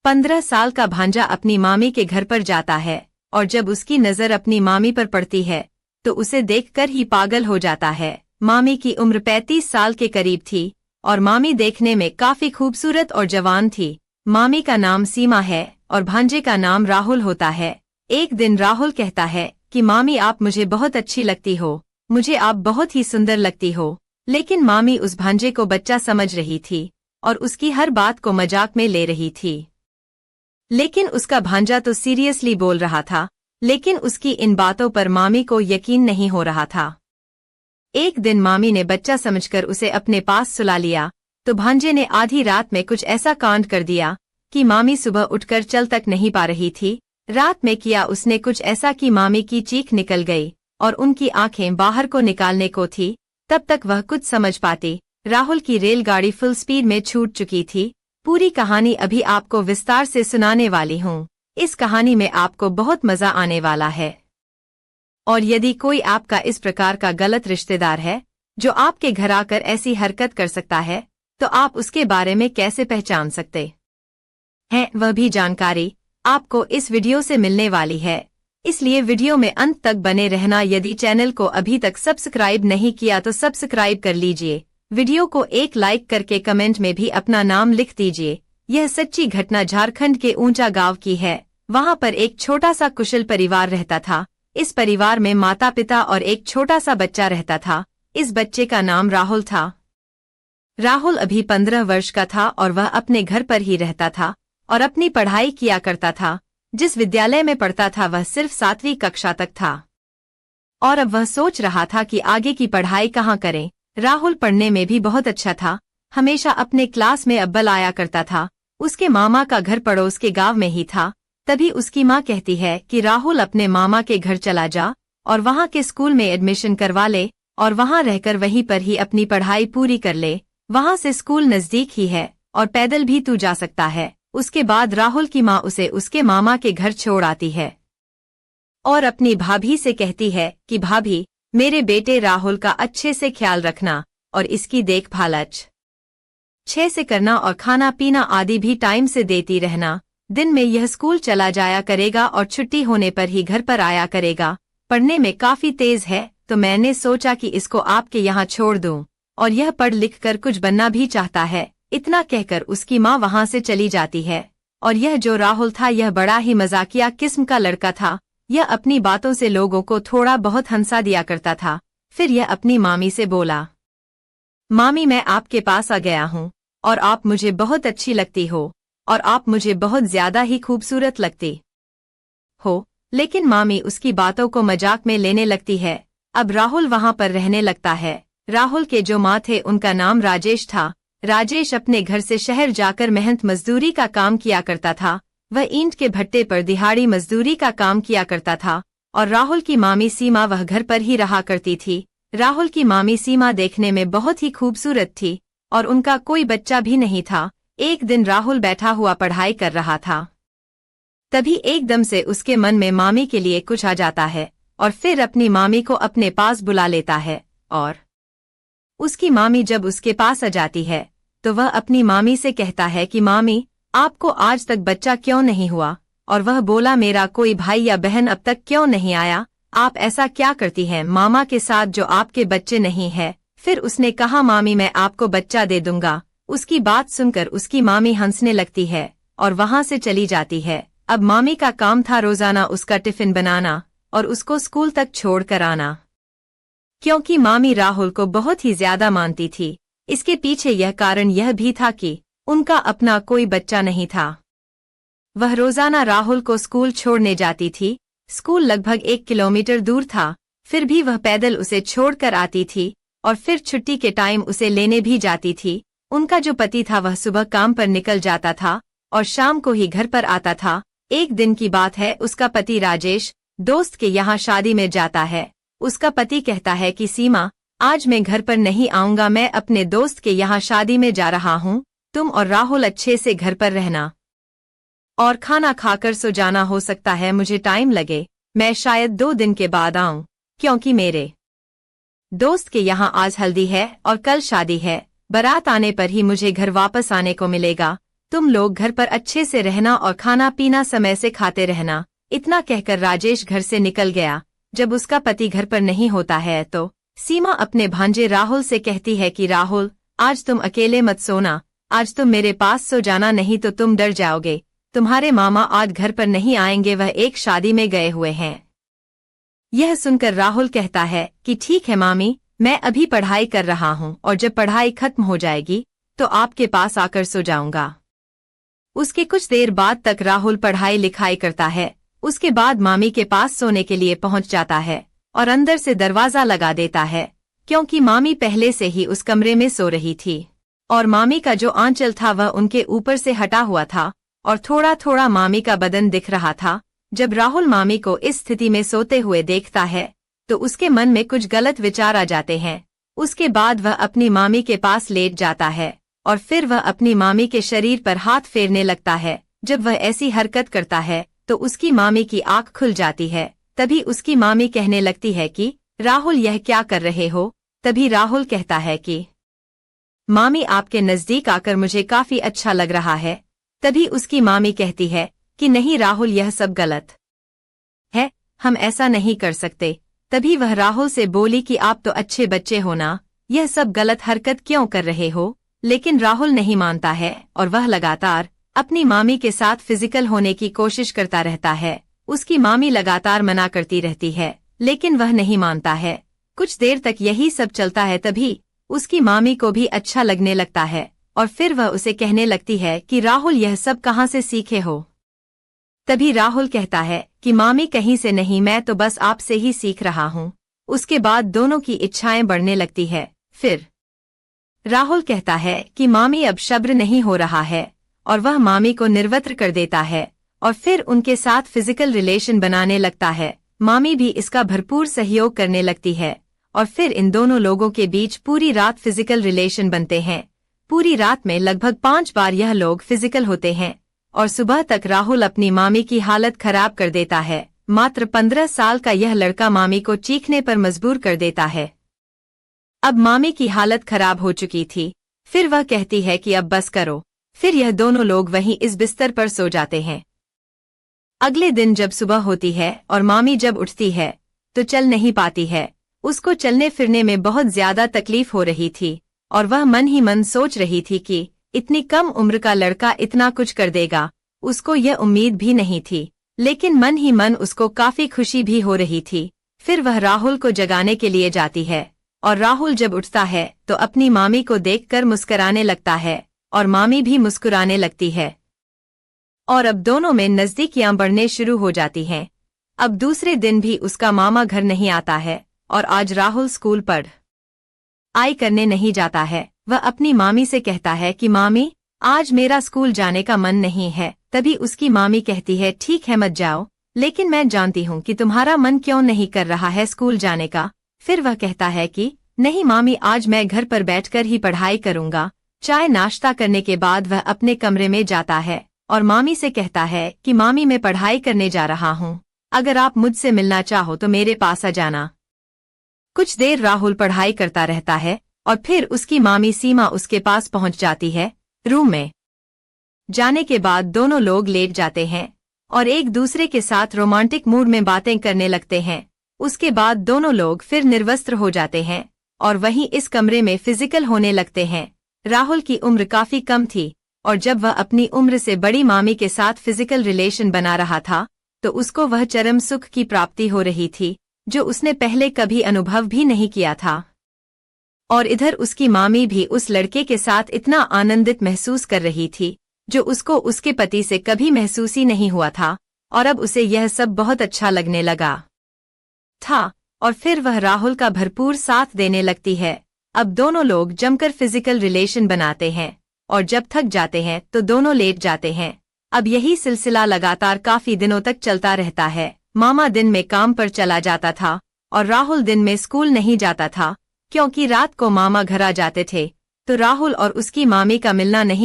15 साल का भांजा अपनी मामी के घर पर जाता है और जब उसकी नजर अपनी मामी पर पड़ती है तो उसे देखकर ही पागल हो जाता है। मामी की उम्र 35 साल के करीब थी और मामी देखने में काफी खूबसूरत और जवान थी। मामी का नाम सीमा है और भांजे का नाम राहुल होता है। एक दिन राहुल कहता है कि मामी आप मुझे बहुत अच्छी लगती हो, मुझे आप बहुत ही सुंदर लगती हो। लेकिन मामी उस भांजे को बच्चा समझ रही थी और उसकी हर बात को मजाक में ले रही थी। लेकिन उसका भांजा तो सीरियसली बोल रहा था, लेकिन उसकी इन बातों पर मामी को यकीन नहीं हो रहा था। एक दिन मामी ने बच्चा समझकर उसे अपने पास सुला लिया तो भांजे ने आधी रात में कुछ ऐसा कांड कर दिया कि मामी सुबह उठकर चल तक नहीं पा रही थी। रात में किया उसने कुछ ऐसा कि मामी की चीख निकल गई और उनकी आंखें बाहर को निकालने को थी। तब तक वह कुछ समझ पाती। राहुल की रेलगाड़ी फुल स्पीड में छूट चुकी थी। पूरी कहानी अभी आपको विस्तार से सुनाने वाली हूँ। इस कहानी में आपको बहुत मजा आने वाला है। और यदि कोई आपका इस प्रकार का गलत रिश्तेदार है जो आपके घर आकर ऐसी हरकत कर सकता है तो आप उसके बारे में कैसे पहचान सकते हैं, वह भी जानकारी आपको इस वीडियो से मिलने वाली है। इसलिए वीडियो में अंत तक बने रहना। यदि चैनल को अभी तक सब्सक्राइब नहीं किया तो सब्सक्राइब कर लीजिए। वीडियो को एक लाइक करके कमेंट में भी अपना नाम लिख दीजिए। यह सच्ची घटना झारखंड के ऊंचा गांव की है। वहां पर एक छोटा सा कुशल परिवार रहता था। इस परिवार में माता पिता और एक छोटा सा बच्चा रहता था। इस बच्चे का नाम राहुल था। राहुल अभी 15 वर्ष का था और वह अपने घर पर ही रहता था और अपनी पढ़ाई किया करता था। जिस विद्यालय में पढ़ता था वह सिर्फ 7वीं कक्षा तक था और अब वह सोच रहा था कि आगे की पढ़ाई कहाँ करें। राहुल पढ़ने में भी बहुत अच्छा था, हमेशा अपने क्लास में अव्वल आया करता था। उसके मामा का घर पड़ोस के गांव में ही था। तभी उसकी माँ कहती है कि राहुल अपने मामा के घर चला जा और वहाँ के स्कूल में एडमिशन करवा ले और वहाँ रहकर वहीं पर ही अपनी पढ़ाई पूरी कर ले। वहाँ से स्कूल नजदीक ही है और पैदल भी तू जा सकता है। उसके बाद राहुल की माँ उसे उसके मामा के घर छोड़ आती है और अपनी भाभी से कहती है कि भाभी, मेरे बेटे राहुल का अच्छे से ख्याल रखना और इसकी देखभाल अच्छे से करना और खाना पीना आदि भी टाइम से देती रहना। दिन में यह स्कूल चला जाया करेगा और छुट्टी होने पर ही घर पर आया करेगा। पढ़ने में काफी तेज है तो मैंने सोचा कि इसको आपके यहाँ छोड़ दूं और यह पढ़ लिख कर कुछ बनना भी चाहता है। इतना कहकर उसकी माँ वहां से चली जाती है। और यह जो राहुल था यह बड़ा ही मजाकिया किस्म का लड़का था। यह अपनी बातों से लोगों को थोड़ा बहुत हंसा दिया करता था। फिर यह अपनी मामी से बोला, मामी मैं आपके पास आ गया हूँ और आप मुझे बहुत अच्छी लगती हो और आप मुझे बहुत ज्यादा ही खूबसूरत लगती हो। लेकिन मामी उसकी बातों को मजाक में लेने लगती है। अब राहुल वहां पर रहने लगता है। राहुल के जो माँ थे उनका नाम राजेश था। राजेश अपने घर से शहर जाकर मेहनत मजदूरी का काम किया करता था। वह ईंट के भट्टे पर दिहाड़ी मजदूरी का काम किया करता था और राहुल की मामी सीमा वह घर पर ही रहा करती थी। राहुल की मामी सीमा देखने में बहुत ही खूबसूरत थी और उनका कोई बच्चा भी नहीं था। एक दिन राहुल बैठा हुआ पढ़ाई कर रहा था। तभी एकदम से उसके मन में मामी के लिए कुछ आ जाता है और फिर अपनी मामी को अपने पास बुला लेता है। और उसकी मामी जब उसके पास आ जाती है तो वह अपनी मामी से कहता है कि मामी, आपको आज तक बच्चा क्यों नहीं हुआ? और वह बोला, मेरा कोई भाई या बहन अब तक क्यों नहीं आया? आप ऐसा क्या करती हैं मामा के साथ जो आपके बच्चे नहीं है? फिर उसने कहा, मामी मैं आपको बच्चा दे दूंगा। उसकी बात सुनकर उसकी मामी हंसने लगती है और वहां से चली जाती है। अब मामी का काम था रोजाना उसका टिफिन बनाना और उसको स्कूल तक छोड़ कर आना। क्योंकि मामी राहुल को बहुत ही ज्यादा मानती थी, इसके पीछे यह कारण यह भी था कि उनका अपना कोई बच्चा नहीं था। वह रोजाना राहुल को स्कूल छोड़ने जाती थी। स्कूल लगभग 1 किलोमीटर दूर था, फिर भी वह पैदल उसे छोड़कर आती थी और फिर छुट्टी के टाइम उसे लेने भी जाती थी। उनका जो पति था वह सुबह काम पर निकल जाता था और शाम को ही घर पर आता था। एक दिन की बात है, उसका पति राजेश दोस्त के यहाँ शादी में जाता है। उसका पति कहता है कि सीमा, आज मैं घर पर नहीं आऊंगा, मैं अपने दोस्त के यहाँ शादी में जा रहा हूँ। तुम और राहुल अच्छे से घर पर रहना और खाना खाकर सो जाना। हो सकता है मुझे टाइम लगे, मैं शायद 2 दिन के बाद आऊं, क्योंकि मेरे दोस्त के यहाँ आज हल्दी है और कल शादी है। बारात आने पर ही मुझे घर वापस आने को मिलेगा। तुम लोग घर पर अच्छे से रहना और खाना पीना समय से खाते रहना। इतना कहकर राजेश घर से निकल गया। जब उसका पति घर पर नहीं होता है तो सीमा अपने भांजे राहुल से कहती है कि राहुल, आज तुम अकेले मत सोना, आज तुम मेरे पास सो जाना, नहीं तो तुम डर जाओगे। तुम्हारे मामा आज घर पर नहीं आएंगे, वह एक शादी में गए हुए हैं। यह सुनकर राहुल कहता है कि ठीक है मामी, मैं अभी पढ़ाई कर रहा हूँ और जब पढ़ाई खत्म हो जाएगी तो आपके पास आकर सो जाऊंगा। उसके कुछ देर बाद तक राहुल पढ़ाई लिखाई करता है। उसके बाद मामी के पास सोने के लिए पहुंच जाता है और अंदर से दरवाजा लगा देता है, क्योंकि मामी पहले से ही उस कमरे में सो रही थी और मामी का जो आंचल था वह उनके ऊपर से हटा हुआ था और थोड़ा थोड़ा मामी का बदन दिख रहा था। जब राहुल मामी को इस स्थिति में सोते हुए देखता है तो उसके मन में कुछ गलत विचार आ जाते हैं। उसके बाद वह अपनी मामी के पास लेट जाता है और फिर वह अपनी मामी के शरीर पर हाथ फेरने लगता है। जब वह ऐसी हरकत करता है तो उसकी मामी की आंख खुल जाती है। तभी उसकी मामी कहने लगती है कि राहुल, यह क्या कर रहे हो? तभी राहुल कहता है कि मामी, आपके नजदीक आकर मुझे काफी अच्छा लग रहा है। तभी उसकी मामी कहती है कि नहीं राहुल, यह सब गलत है, हम ऐसा नहीं कर सकते। तभी वह राहुल से बोली कि आप तो अच्छे बच्चे हो ना, यह सब गलत हरकत क्यों कर रहे हो? लेकिन राहुल नहीं मानता है और वह लगातार अपनी मामी के साथ फिजिकल होने की कोशिश करता रहता है। उसकी मामी लगातार मना करती रहती है लेकिन वह नहीं मानता है। कुछ देर तक यही सब चलता है। तभी उसकी मामी को भी अच्छा लगने लगता है और फिर वह उसे कहने लगती है कि राहुल, यह सब कहाँ से सीखे हो? तभी राहुल कहता है कि मामी, कहीं से नहीं, मैं तो बस आपसे ही सीख रहा हूँ। उसके बाद दोनों की इच्छाएं बढ़ने लगती है। फिर राहुल कहता है कि मामी, अब सब्र नहीं हो रहा है और वह मामी को निर्वस्त्र कर देता है और फिर उनके साथ फिजिकल रिलेशन बनाने लगता है। मामी भी इसका भरपूर सहयोग करने लगती है और फिर इन दोनों लोगों के बीच पूरी रात फिजिकल रिलेशन बनते हैं। पूरी रात में लगभग 5 बार यह लोग फिजिकल होते हैं और सुबह तक राहुल अपनी मामी की हालत खराब कर देता है। मात्र 15 साल का यह लड़का मामी को चीखने पर मजबूर कर देता है। अब मामी की हालत खराब हो चुकी थी। फिर वह कहती है कि अब बस करो। फिर यह दोनों लोग वहीं इस बिस्तर पर सो जाते हैं। अगले दिन जब सुबह होती है और मामी जब उठती है तो चल नहीं पाती है। उसको चलने फिरने में बहुत ज्यादा तकलीफ हो रही थी और वह मन ही मन सोच रही थी कि इतनी कम उम्र का लड़का इतना कुछ कर देगा, उसको यह उम्मीद भी नहीं थी। लेकिन मन ही मन उसको काफी खुशी भी हो रही थी। फिर वह राहुल को जगाने के लिए जाती है और राहुल जब उठता है तो अपनी मामी को देखकर मुस्कुराने लगता है और मामी भी मुस्कुराने लगती है और अब दोनों में नजदीकियां बढ़ने शुरू हो जाती हैं। अब दूसरे दिन भी उसका मामा घर नहीं आता है और आज राहुल स्कूल पढ़ाई करने नहीं जाता है। वह अपनी मामी से कहता है कि मामी, आज मेरा स्कूल जाने का मन नहीं है। तभी उसकी मामी कहती है ठीक है मत जाओ, लेकिन मैं जानती हूँ कि तुम्हारा मन क्यों नहीं कर रहा है स्कूल जाने का। फिर वह कहता है कि नहीं मामी, आज मैं घर पर बैठकर ही पढ़ाई करूंगा। चाय नाश्ता करने के बाद वह अपने कमरे में जाता है और मामी से कहता है कि मामी, मैं पढ़ाई करने जा रहा हूँ, अगर आप मुझसे मिलना चाहो तो मेरे पास आ जाना। कुछ देर राहुल पढ़ाई करता रहता है और फिर उसकी मामी सीमा उसके पास पहुंच जाती है। रूम में जाने के बाद दोनों लोग लेट जाते हैं और एक दूसरे के साथ रोमांटिक मूड में बातें करने लगते हैं। उसके बाद दोनों लोग फिर निर्वस्त्र हो जाते हैं और वहीं इस कमरे में फिजिकल होने लगते हैं। राहुल की उम्र काफी कम थी और जब वह अपनी उम्र से बड़ी मामी के साथ फिजिकल रिलेशन बना रहा था तो उसको वह चरम सुख की प्राप्ति हो रही थी जो उसने पहले कभी अनुभव भी नहीं किया था। और इधर उसकी मामी भी उस लड़के के साथ इतना आनंदित महसूस कर रही थी जो उसको उसके पति से कभी महसूस ही नहीं हुआ था और अब उसे यह सब बहुत अच्छा लगने लगा था और फिर वह राहुल का भरपूर साथ देने लगती है। अब दोनों लोग जमकर फिजिकल रिलेशन बनाते हैं और जब थक जाते हैं तो दोनों लेट जाते हैं। अब यही सिलसिला लगातार काफी दिनों तक चलता रहता है। मामा दिन में काम पर चला जाता था और राहुल दिन में स्कूल नहीं जाता था, क्योंकि रात को मामा घर आ जाते थे तो राहुल और उसकी मामी का मिलना नहीं